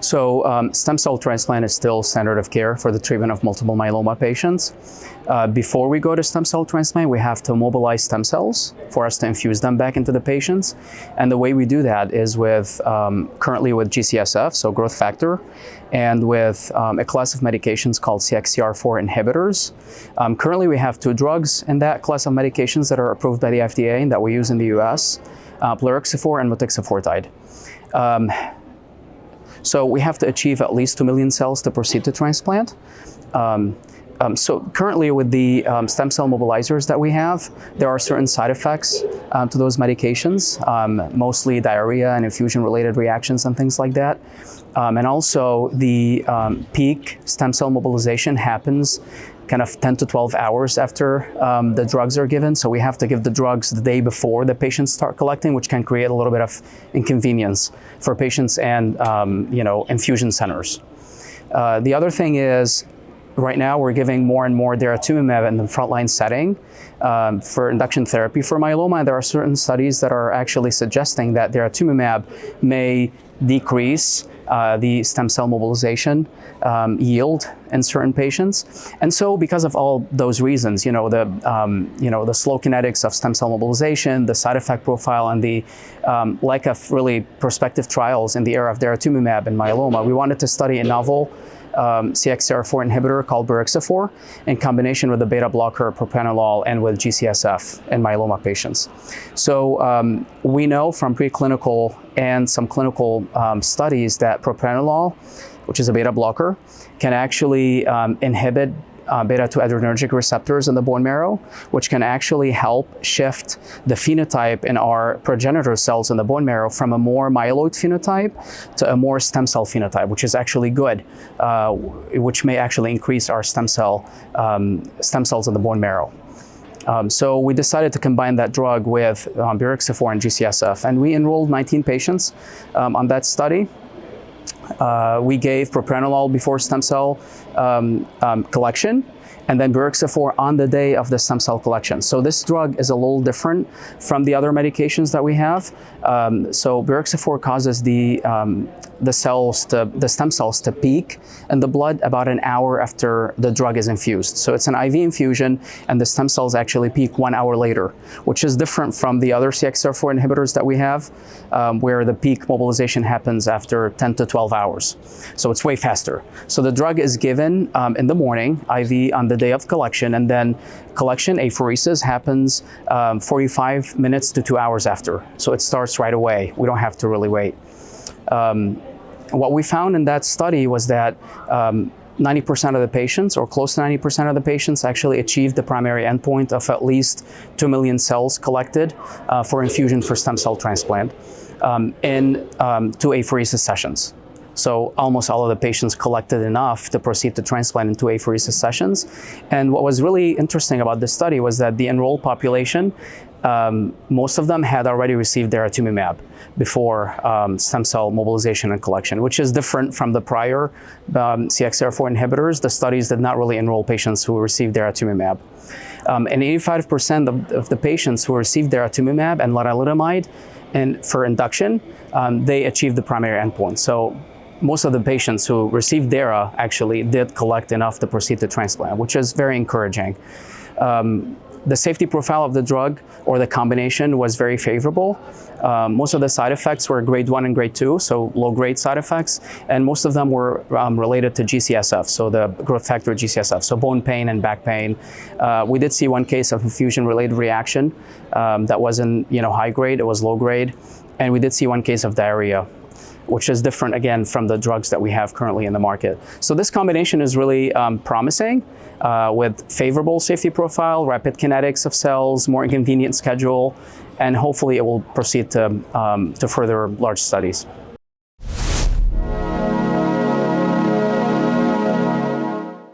So stem cell transplant is still standard of care for the treatment of multiple myeloma patients. Before we go to stem cell transplant, we have to mobilize stem cells for us to infuse them back into the patients. And the way we do that is with currently with G-CSF, so growth factor, and with a class of medications called CXCR4 inhibitors. Currently, we have 2 drugs in that class of medications that are approved by the FDA and that we use in the US, burixafor and motixafortide. So we have to achieve at least 2 million cells to proceed to transplant. So currently with the stem cell mobilizers that we have, there are certain side effects to those medications, mostly diarrhea and infusion-related reactions and things like that. And also the peak stem cell mobilization happens kind of 10 to 12 hours after the drugs are given. So we have to give the drugs the day before the patients start collecting, which can create a little bit of inconvenience for patients and infusion centers. The other thing is, right now we're giving more and more Daratumumab in the frontline setting for induction therapy for myeloma. There are certain studies that are actually suggesting that Daratumumab may decrease the stem cell mobilization yield in certain patients. And so because of all those reasons, the slow kinetics of stem cell mobilization, the side effect profile, and the lack of really prospective trials in the era of Daratumumab in myeloma, we wanted to study a novel CXCR4 inhibitor called burixafor in combination with the beta blocker Propranolol and with G-CSF in myeloma patients. So we know from preclinical and some clinical studies that Propranolol, which is a beta blocker, can actually inhibit beta-2 adrenergic receptors in the bone marrow, which can actually help shift the phenotype in our progenitor cells in the bone marrow from a more myeloid phenotype to a more stem cell phenotype, which is actually good, which may actually increase our stem cells in the bone marrow. So we decided to combine that drug with burixafor and G-CSF, and we enrolled 19 patients on that study. We gave Propranolol before stem cell collection, and then burixafor on the day of the stem cell collection. So this drug is a little different from the other medications that we have. So burixafor causes the stem cells to peak in the blood about an hour after the drug is infused. So it's an IV infusion, and the stem cells actually peak 1 hour later, which is different from the other CXCR4 inhibitors that we have, where the peak mobilization happens after 10 to 12 hours. So it's way faster. So the drug is given in the morning, IV on the day of collection, and then collection, apheresis, happens 45 minutes to 2 hours after. So it starts right away. We don't have to really wait. What we found in that study was that 90% of the patients, or close to 90% of the patients, actually achieved the primary endpoint of at least 2 million cells collected for infusion for stem cell transplant in 2 apheresis sessions. So almost all of the patients collected enough to proceed to transplant in 2 apheresis sessions. And what was really interesting about this study was that the enrolled population, most of them had already received Daratumumab before stem cell mobilization and collection, which is different from the prior CXCR4 inhibitors. The studies did not really enroll patients who received Daratumumab. And 85% of the patients who received Daratumumab and Lenalidomide for induction, they achieved the primary endpoint. So most of the patients who received Dara actually did collect enough to proceed to transplant, which is very encouraging. The safety profile of the drug or the combination was very favorable. Most of the side effects were grade 1 and grade 2, so low-grade side effects, and most of them were related to G-CSF, so the growth factor G-CSF, so bone pain and back pain. We did see one case of infusion-related reaction that wasn't high grade, it was low grade, and we did see one case of diarrhea, which is different, again, from the drugs that we have currently in the market. So this combination is really promising with favorable safety profile, rapid kinetics of cells, more inconvenient schedule, and hopefully it will proceed to further large studies.